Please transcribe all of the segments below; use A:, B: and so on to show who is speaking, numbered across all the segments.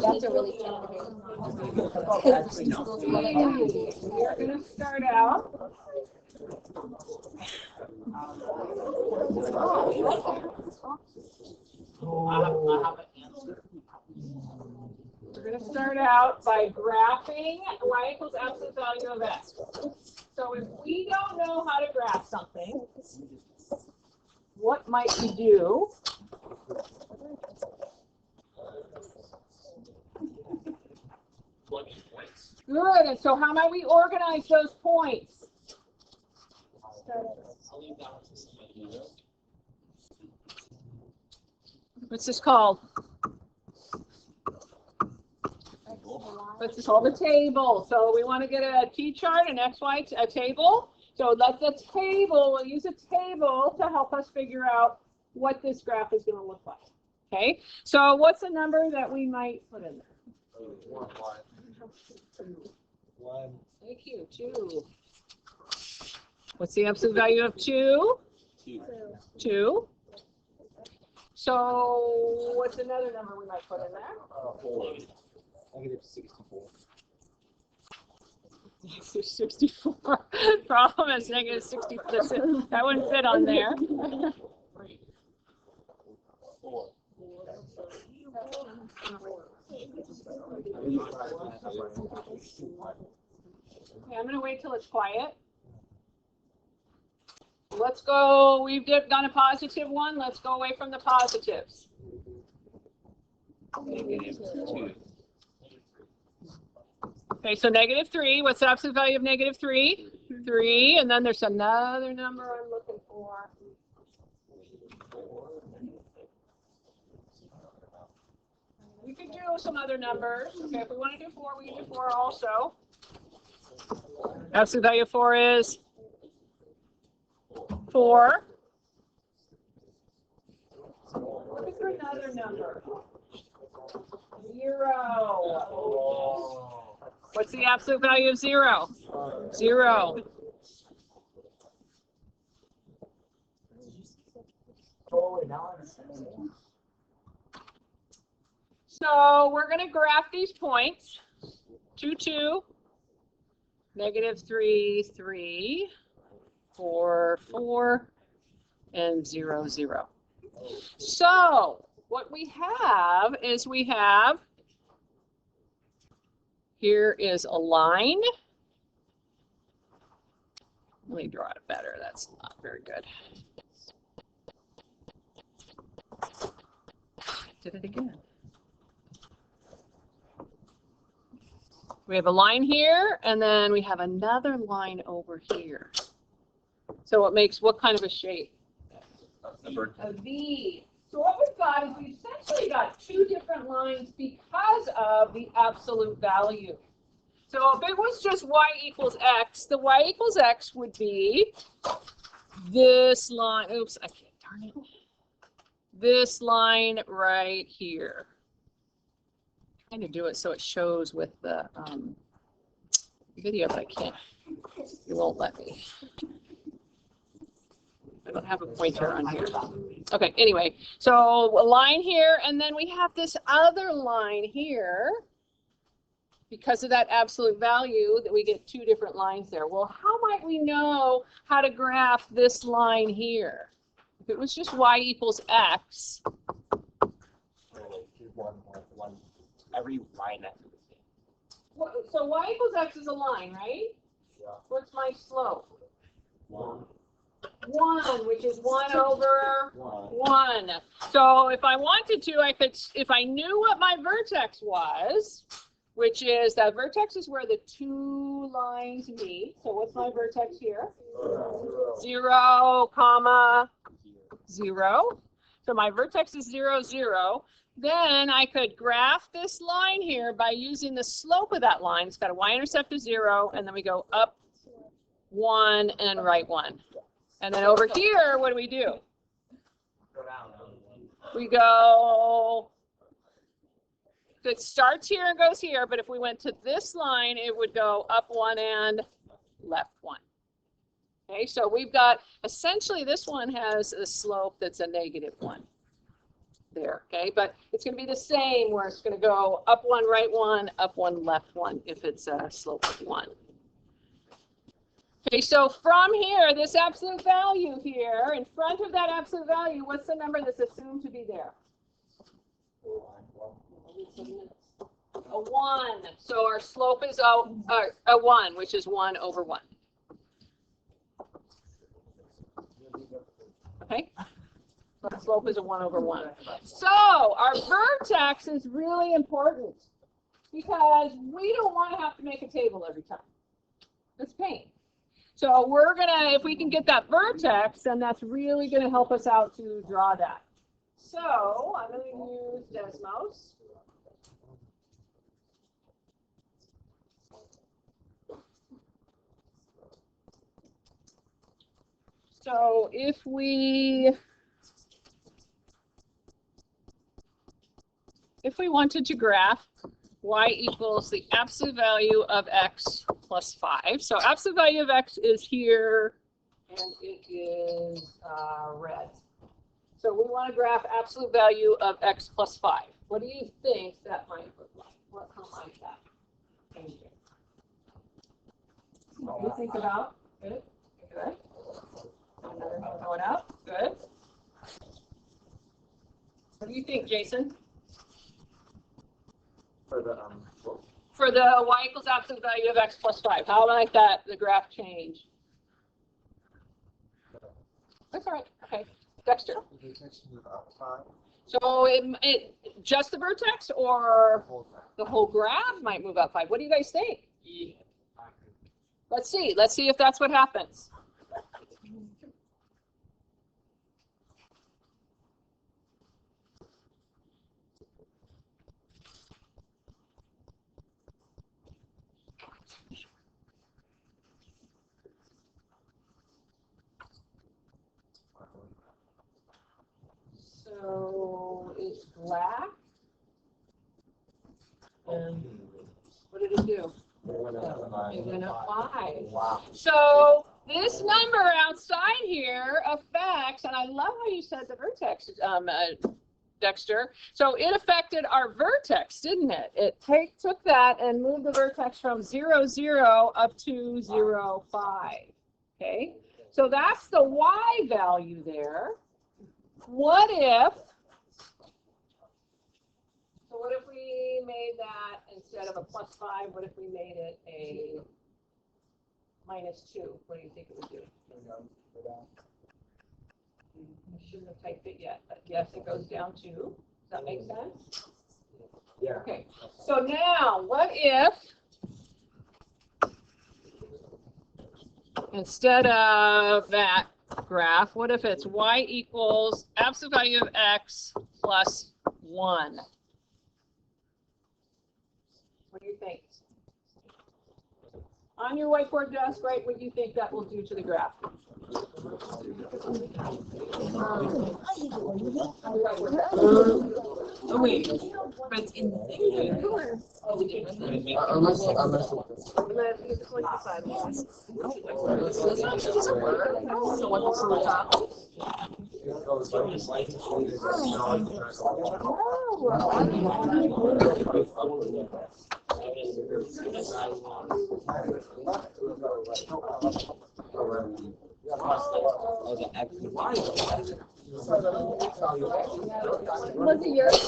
A: That's a really tough
B: We're going to start out. We're going to start out by graphing y equals absolute value of x. So if we don't know how to graph something, what might we do? Good. And so how might we organize those points? What's this called? This is called a table. So we want to get a t-chart, an xy, a table. So that's a table. We'll use a table to help us figure out what this graph is going to look like. Okay. So what's the number that we might put in there?
C: 1.
B: Thank you. 2. What's the absolute value of 2? 2. So what's another number we might put in there?
C: 4. Negative 64.
B: 64. Problem is negative 64. That wouldn't fit on there.
C: 4.
B: Okay, I'm going to wait till it's quiet. Let's go. We've done a positive one. Let's go away from the positives. Okay, so negative 3. What's the absolute value of negative 3? 3. And then there's another number I'm looking for. We could do some other numbers. Okay, if we want to do 4, we can do 4 also. Absolute value of 4 is 4. Look for another number. 0. What's the absolute value of 0? 0. So we're going to graph these points. 2, 2, negative 3, 3, 4, 4, and 0, 0. So what we have is here is a line. Let me draw it better. That's not very good. Did it again. We have a line here, and then we have another line over here. So it makes what kind of a shape? A V. So what we've got is we've essentially got 2 different lines because of the absolute value. So if it was just y equals x, the y equals x would be this line. Oops, I can't, darn it. This line right here. I'm trying to do it so it shows with the video, but I can't. It won't let me. I don't have a pointer on here. Okay, anyway, so a line here, and then we have this other line here. Because of that absolute value, that we get 2 different lines there. Well, how might we know how to graph this line here? If it was just y equals x.
C: Every line that's the same.
B: So y equals x is a line, right?
C: Yeah.
B: What's my slope?
C: 1.
B: 1, which is 1 over 1. So if I wanted to, I could, if I knew what my vertex was, which is that vertex is where the 2 lines meet. So what's my vertex here? 0, comma 0. So my vertex is 0, 0. Then I could graph this line here by using the slope of that line. It's got a y-intercept of 0, and then we go up 1 and right 1. And then over here, what do? We go, it starts here and goes here, but if we went to this line, it would go up 1 and left 1. Okay, so we've got, essentially this one has a slope that's a negative 1. there, okay? But it's going to be the same where it's going to go up one, right one, up one, left one if it's a slope of 1. Okay, so from here, this absolute value here, in front of that absolute value, what's the number that's assumed to be there? A 1. So our slope is a 1, which is 1 over 1. Okay? So the slope is a 1 over 1. So our vertex is really important because we don't want to have to make a table every time. It's pain. So we're going to, if we can get that vertex, then that's really going to help us out to draw that. So I'm going to use Desmos. So if we wanted to graph y equals the absolute value of x plus 5. So absolute value of x is here, and it is red. So we want to graph absolute value of x plus 5. What do you think that might look like? How might that change it? What do you think about? Good. Good. Throw it out. Good. What do you think, Jason? For the y equals absolute value of x plus 5, how might the graph change? That's all right. Okay. Dexter. So it just the vertex or the whole graph might move up 5. What do you guys think? Let's see. Let's see if that's what happens. So it's black. And what did it do? It went up 5. Wow. So this number outside here affects, and I love how you said the vertex, Dexter. So it affected our vertex, didn't it? It took that and moved the vertex from 0, 0 up to 0, 5. Okay. So that's the y value there. What if we made that instead of a plus 5, what if we made it a minus 2? What do you think it would do? I shouldn't have typed it yet, but yes, it goes down 2. Does that make sense? Yeah. Okay. So now, what if instead of that graph, what if it's y equals absolute value of x plus 1? What do you think? On your whiteboard desk, write what you think that will do to the graph. Oh wait, but it's in the thing. Oh, we did. Unless it's like the side. So what's the top? What's yours?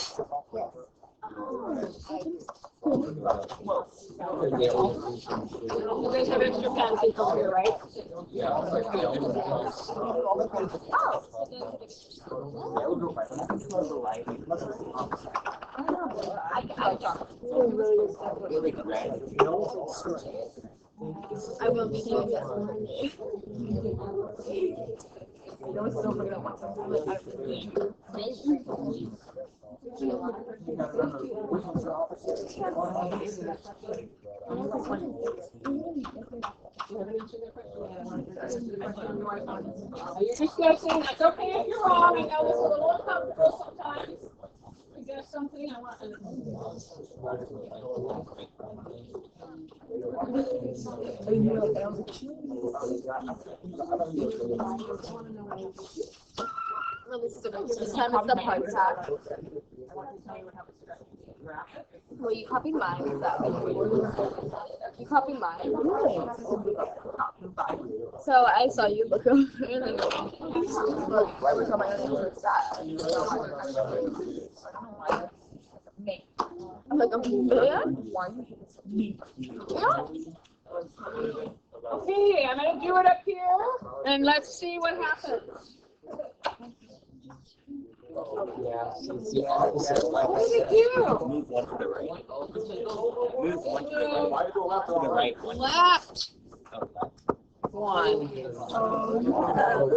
B: You guys have extra pens over here, right? I will be doing that Monday. No, it's so funny. You're just guessing. That's okay if you're wrong. I know it's a little uncomfortable sometimes. I guess something I want to.
A: really stupid. This time it's the part tag. Well, you copied mine. You copied mine. So I saw you look over and then look, I was on my other side. I'm like, man?
B: Okay, I'm going to do it up here, and let's see what happens.
C: Yeah, so it's the opposite.
B: What did it do?
C: Move one to the right. Move one to the right. To the right one.
B: Left
C: Oh, left.
B: one.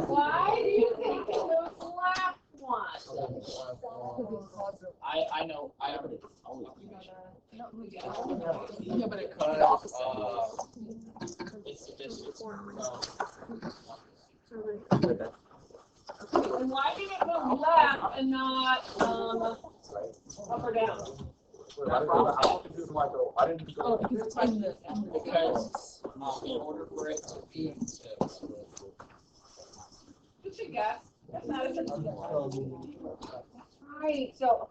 B: Why do you think it moves left one?
C: I know. I already.
B: Yeah, but it And why did it move left and not up or down?
C: Because in order for it to be
B: Just a guess. That's not a right. So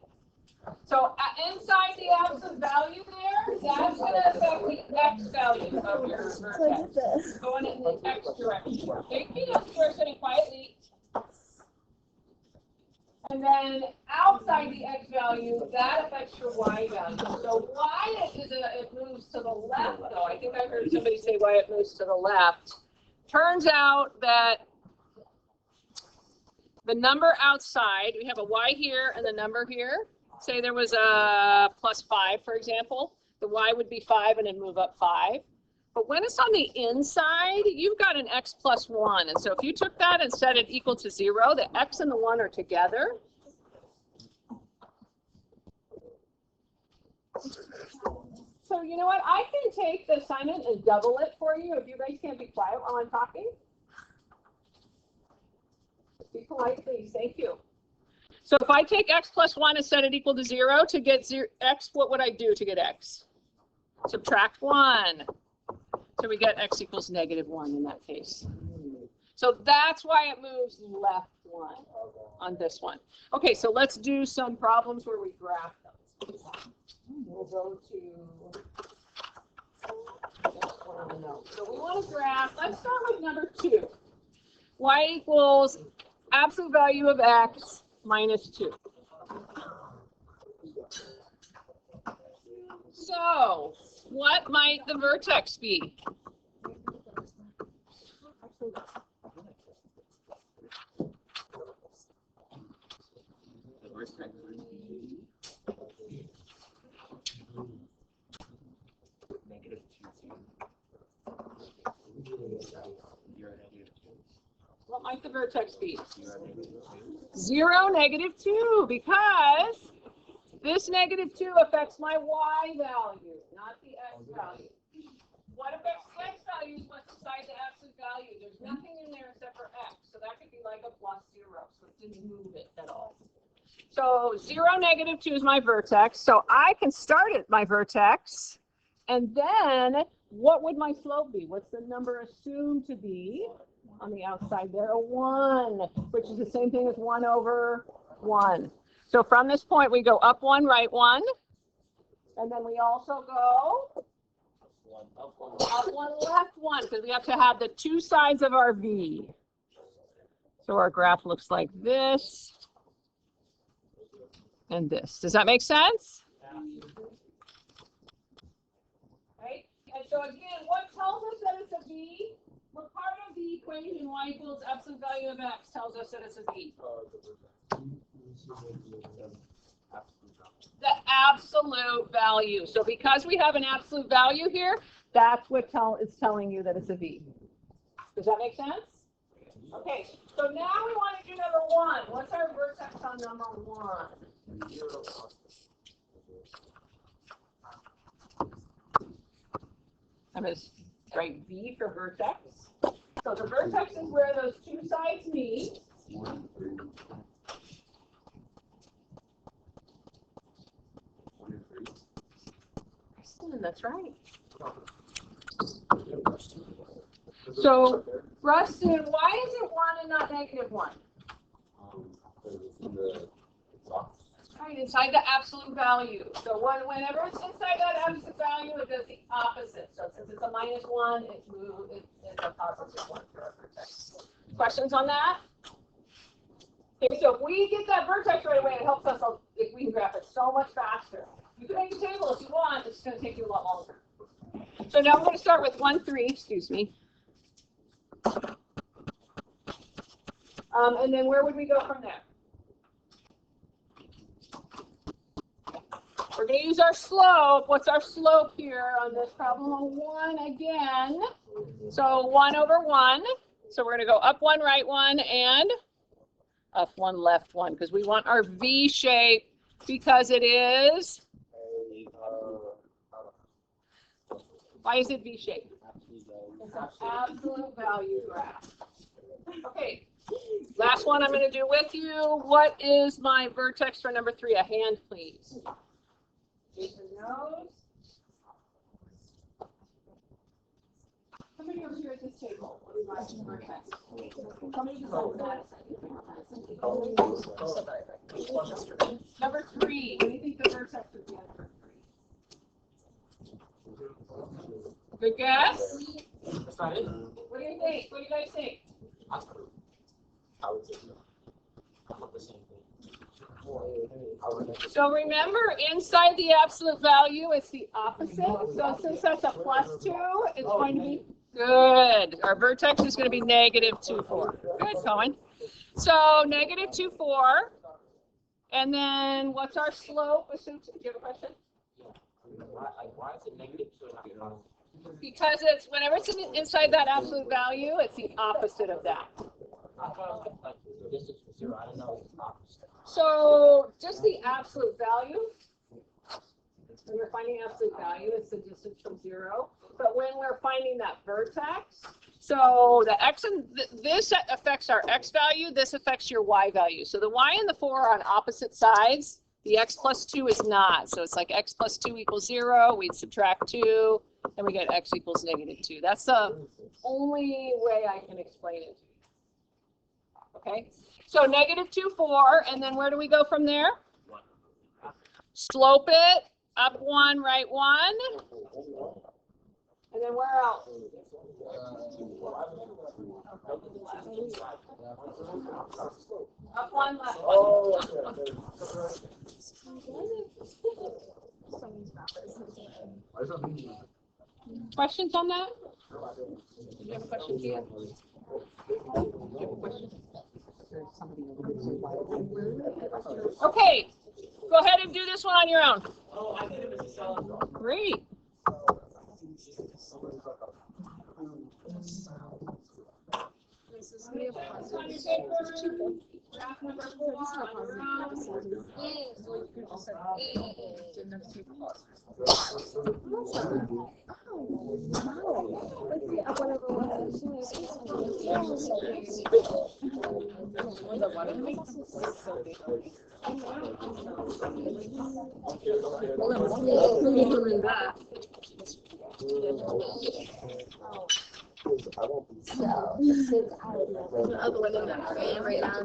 B: inside the absolute value there, that's going to affect the x value of your vertex. Going in the x direction. Take the x direction quietly. And then outside the x value, that affects your y value. So why it moves to the left, though? I think I heard somebody say why it moves to the left. Turns out that the number outside, we have a y here and the number here. Say there was a +5, for example. The y would be 5 and then move up 5. But when it's on the inside, you've got an x + 1. And so if you took that and set it equal to 0, the x and the 1 are together. So you know what? I can take the assignment and double it for you if you guys can't be quiet while I'm talking. Be polite, please. Thank you. So if I take x + 1 and set it equal to 0 to get x, what would I do to get x? Subtract 1. So we get x = -1 in that case. So that's why it moves left 1 on this one. Okay, so let's do some problems where we graph them. We'll go to So we want to graph. Let's start with number 2. Y = absolute value of x minus 2. So what might the vertex be? What might the vertex be? 0, -2, because this -2 affects my y value, not the x value. What affects the x value is what's inside the absolute value. There's nothing in there except for x, so that could be like a +0, so it didn't move it at all. So 0, -2 is my vertex, so I can start at my vertex, and then what would my slope be? What's the number assumed to be on the outside there? A 1, which is the same thing as 1/1. So from this point, we go up 1, right 1, and then we also go up 1, left 1, because we have to have the two sides of our V. So our graph looks like this and this. Does that make sense? Right? And so again, what tells us that it's a V? What part of the equation y = absolute value of x tells us that it's a V? The absolute value. So because we have an absolute value here, that's what it's telling you that it's a V. Does that make sense? Okay, so now we want to do number 1. What's our vertex on number 1? I'm going to write V for vertex. So the vertex is where those two sides meet. That's right. So Rustin, why is it 1 and not -1? Right, inside the absolute value. So whenever it's inside that absolute value, it does the opposite. So since it's a -1, it's a positive 1 for our vertex. Questions on that? Okay, so if we get that vertex right away, it helps us if we can graph it so much faster. You can make a table if you want, it's going to take you a lot longer. So now we're going to start with 1, 3, excuse me. And then where would we go from there? We're going to use our slope. What's our slope here on this problem? 1 again. So 1 over 1. So we're going to go up 1, right 1, and up 1, left 1, because we want our V shape because it is. Why is it V shape? It's an absolute value graph. Okay. Last one I'm going to do with you. What is my vertex for number 3? A hand, please. Jason knows. Somebody over here at this table. What is my vertex? Somebody decide that. Number 3. What do you think the vertex would be on number 3? Good guess?
C: That's not it.
B: What do you think? What do you guys think?
C: I would say no. I want the same thing.
B: So remember, inside the absolute value, it's the opposite. So since that's a +2, it's going to be good. Our vertex is going to be -2, 4. Good, Cohen. So -2, 4. And then what's our slope? Do you have a question?
C: Why is it -2 and not 1?
B: Because it's whenever it's inside that absolute value, it's the opposite of that.
C: I thought like distance was 0. I don't know it's opposite.
B: So just the absolute value. When we're finding absolute value, it's the distance from 0. But when we're finding that vertex, so the x and this affects our x value. This affects your y value. So the y and the 4 are on opposite sides. The x plus 2 is not. So it's like x plus 2 equals 0. We'd subtract 2, and we get x equals -2. That's the only way I can explain it. Okay, so -2, 4, and then where do we go from there? Slope it, up 1, right 1, and then where else? Up 1, left 1. Questions on that? Do you have a question, Kia? Do you have a question? Okay, go ahead and do this one on your own. Great. The other one in that frame right now.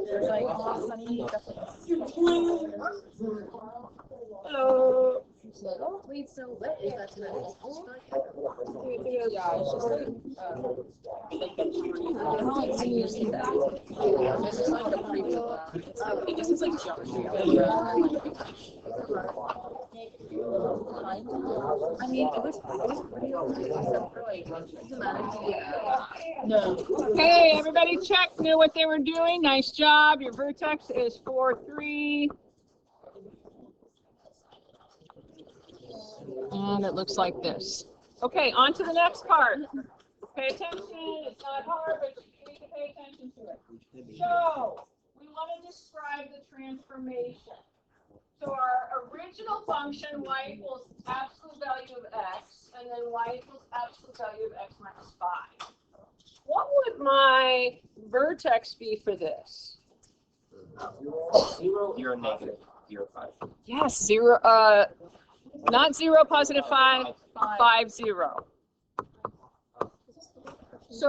B: It's like all sunny. Hello. Wait, so what is that tonight? Yeah, it's just like this is like a preview. It just is like geometry. I mean, it was pretty okay except for like no. Okay, everybody check, knew what they were doing. Nice job. Your vertex is 4, 3. And it looks like this. Okay, on to the next part. Pay attention. It's not hard, but you need to pay attention to it. So, we want to describe the transformation. So our original function, y equals absolute value of x, and then y equals absolute value of x minus 5. What would my vertex be for this?
C: 0, 0, -0, 5.
B: Yes, 0. Not 0, positive 5, 5, 0. So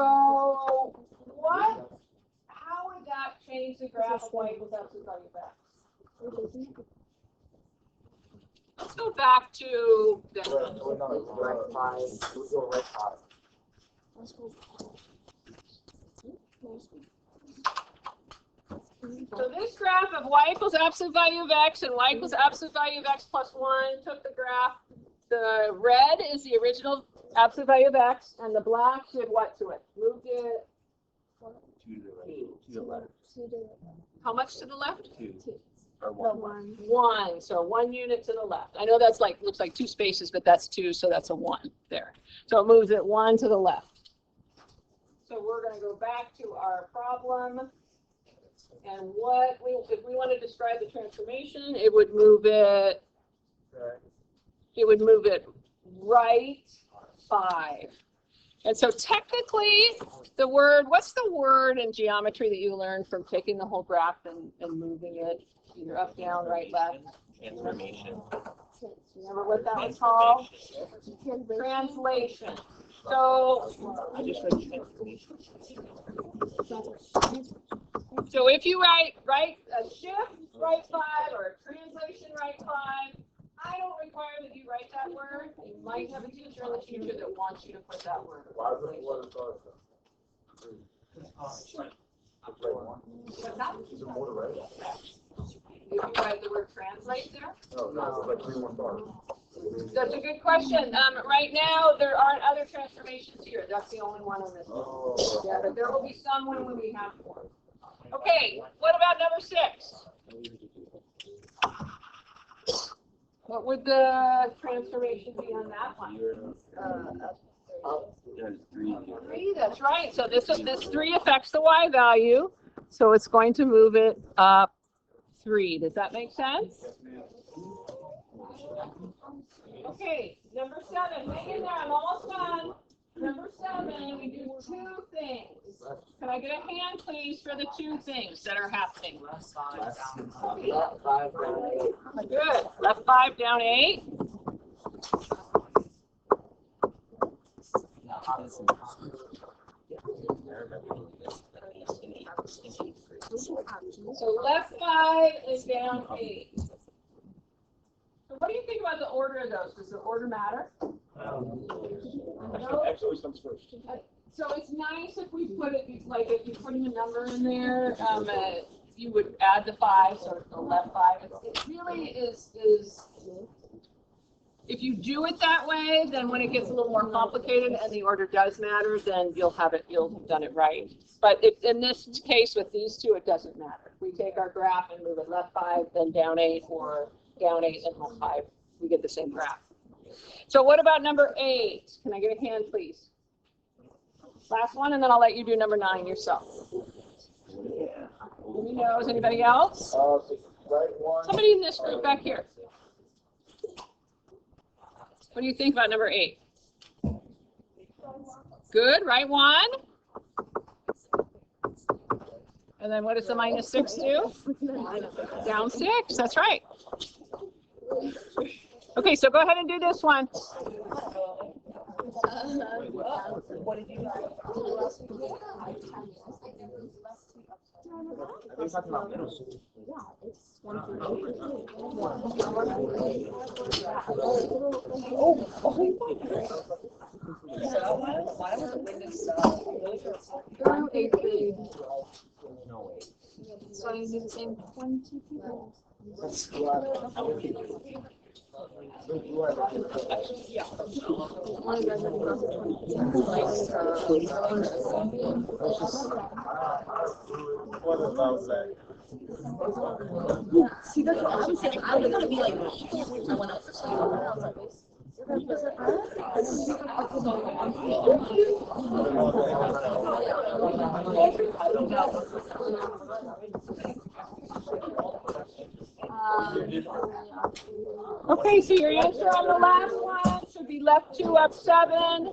B: how would that change the graph of y equals absolute value of x? Let's go back to this. So this graph of y equals absolute value of x and y equals absolute value of x plus 1 took the graph. The red is the original absolute value of x, and the black did what to it? Moved it.
C: 2 to the left.
B: How much to the left?
C: 2. Or 1.
B: 1. So 1 unit to the left. I know that's like looks like 2 spaces, but that's 2, so that's a 1 there. So it moves it 1 to the left. So we're going to go back to our problem. And if we want to describe the transformation, it would move it. It would move it right 5. And so technically, what's the word in geometry that you learned from taking the whole graph and moving it either up, down, right, left?
C: Transformation.
B: Remember what that was called? Translation. So
C: I just read transformation.
B: So if you write a shift right 5 or a translation right 5, I don't require that you write that word. You might have a teacher in the future that wants you to put that word. If you write the word translate there? That's a good question. Right now, there aren't other transformations here. That's the only one on this list. Yeah, but there will be some when we have one. Okay, what about number 6? What would the transformation be on that one? 3, that's right. So this 3 affects the y value, so it's going to move it up 3. Does that make sense? Okay, number 7. Hang in there. I'm almost done. Number 7, we do 2 things. Can I get a hand, please, for the 2 things that are happening? Good. Left 5, down 8. So left 5 is down 8. So what do you think about the order of those? Does the order matter?
C: X always comes first.
B: So it's nice if we put it, like if you're putting a number in there, you would add the 5, so the left 5. It really is, if you do it that way, then when it gets a little more complicated and the order does matter, then you'll have done it right. But in this case, with these 2, it doesn't matter. We take our graph and move it left 5, then down 8, or down 8 and left 5. We get the same graph. So what about number 8? Can I get a hand, please? Last one, and then I'll let you do number 9 yourself. Anybody knows? Anybody else? Somebody in this group back here. What do you think about number 8? Good, right 1. And then what does the minus 6 do? Down 6, that's right. Okay, so go ahead and do this one. What did you do?
A: So I do the same 20 people.
C: What about that?
A: See, that's what I'm saying. I was gonna be like, I went out for some. I was like,
B: Okay, so your answer on the last one should be left 2 up 7.